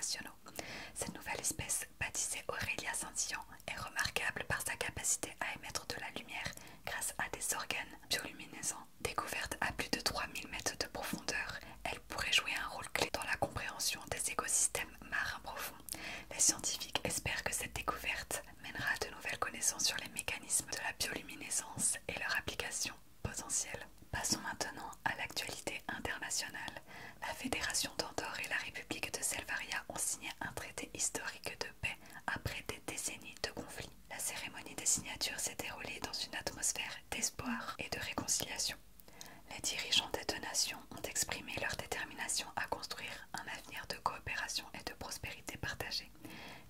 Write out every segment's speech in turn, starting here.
internationaux. Cette nouvelle espèce, baptisée Aurelia scintillants, est remarquable par sa capacité à émettre de la lumière grâce à des organes bioluminescents. Découverte à plus de 3000 mètres de profondeur, elle pourrait jouer un rôle clé dans la compréhension des écosystèmes marins profonds. Les scientifiques espèrent que cette découverte mènera à de nouvelles connaissances sur les mécanismes de la bioluminescence et leur application potentielle. Passons maintenant à l'actualité internationale. La Fédération d'Andorre et la République de Selvaria ont signé un traité historique de paix après des décennies de conflits. La cérémonie des signatures s'est déroulée dans une atmosphère d'espoir et de réconciliation. Les dirigeants des deux nations ont exprimé leur détermination à construire un avenir de coopération et de prospérité partagée.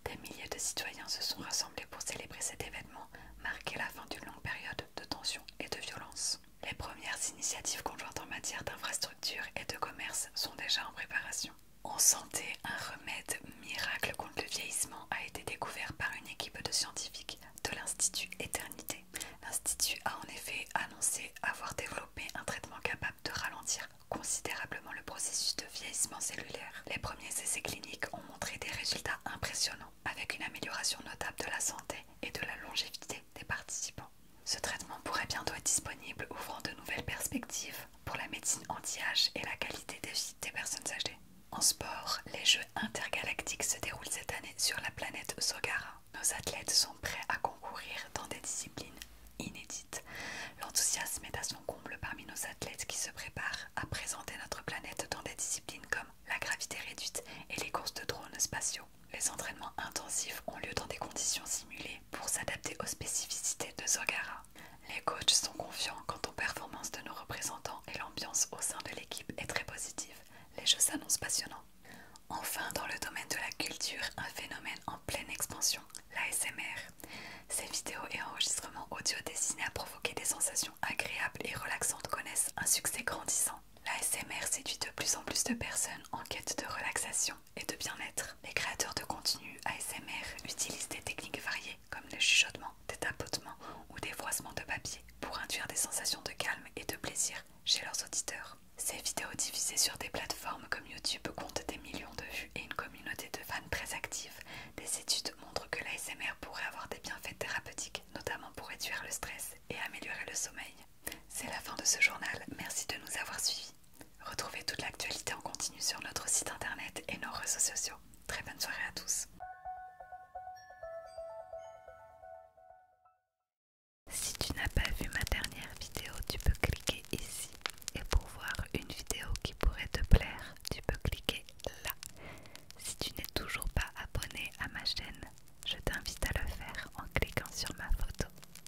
Des milliers de citoyens se sont rassemblés pour célébrer cet événement, marqué la fin d'une longue période de tension et de violence. Les premières initiatives conjointes en matière d'infrastructure et de commerce sont déjà en préparation. En santé, un remède miracle contre le vieillissement a été découvert par une équipe de scientifiques de l'Institut Éternité. L'Institut a en effet annoncé avoir développé un traitement capable de ralentir considérablement le processus de vieillissement cellulaire. Les premiers essais cliniques ont montré des résultats impressionnants, avec une amélioration notable de la santé et de la longévité des participants. Ce traitement pourrait bientôt être disponible, ouvrant de nouvelles perspectives pour la médecine anti-âge et la qualité de vie des personnes âgées. En sport, les Jeux intergalactiques se déroulent cette année sur la planète Zogara. Nos athlètes sont prêts à concourir dans des disciplines inédites. L'enthousiasme est à son comble parmi nos athlètes qui se préparent à présenter notre planète dans des disciplines comme la gravité réduite et les courses de drones spatiaux. Les entraînements intensifs ont lieu dans des conditions simulées pour s'adapter aux spécificités de Zogara. Les coachs sont confiants quant aux performances de nos représentants et l'ambiance au sein de l'équipe est très positive. Les jeux s'annoncent passionnants. Enfin, dans le domaine de la culture, un phénomène en pleine expansion, l'ASMR. Ces vidéos et enregistrements audio destinés à provoquer des sensations agréables et relaxantes connaissent un succès grandissant. L'ASMR séduit de plus en plus de personnes en quête de relaxation et de bien-être. Les créateurs de contenu ASMR utilisent des techniques variées comme le chuchotement, des tapotements ou des froissements de papier pour induire des sensations de calme et de plaisir chez leurs auditeurs. Ces vidéos diffusées sur des plateformes comme YouTube comptent des millions de vues et une communauté de fans très active. Des études montrent que l'ASMR pourrait avoir des bienfaits thérapeutiques, notamment pour réduire le stress et améliorer le sommeil. C'est la fin de ce journal, merci de nous avoir suivis. Retrouvez toute l'actualité en continu sur notre site internet et nos réseaux sociaux. Très bonne soirée à tous.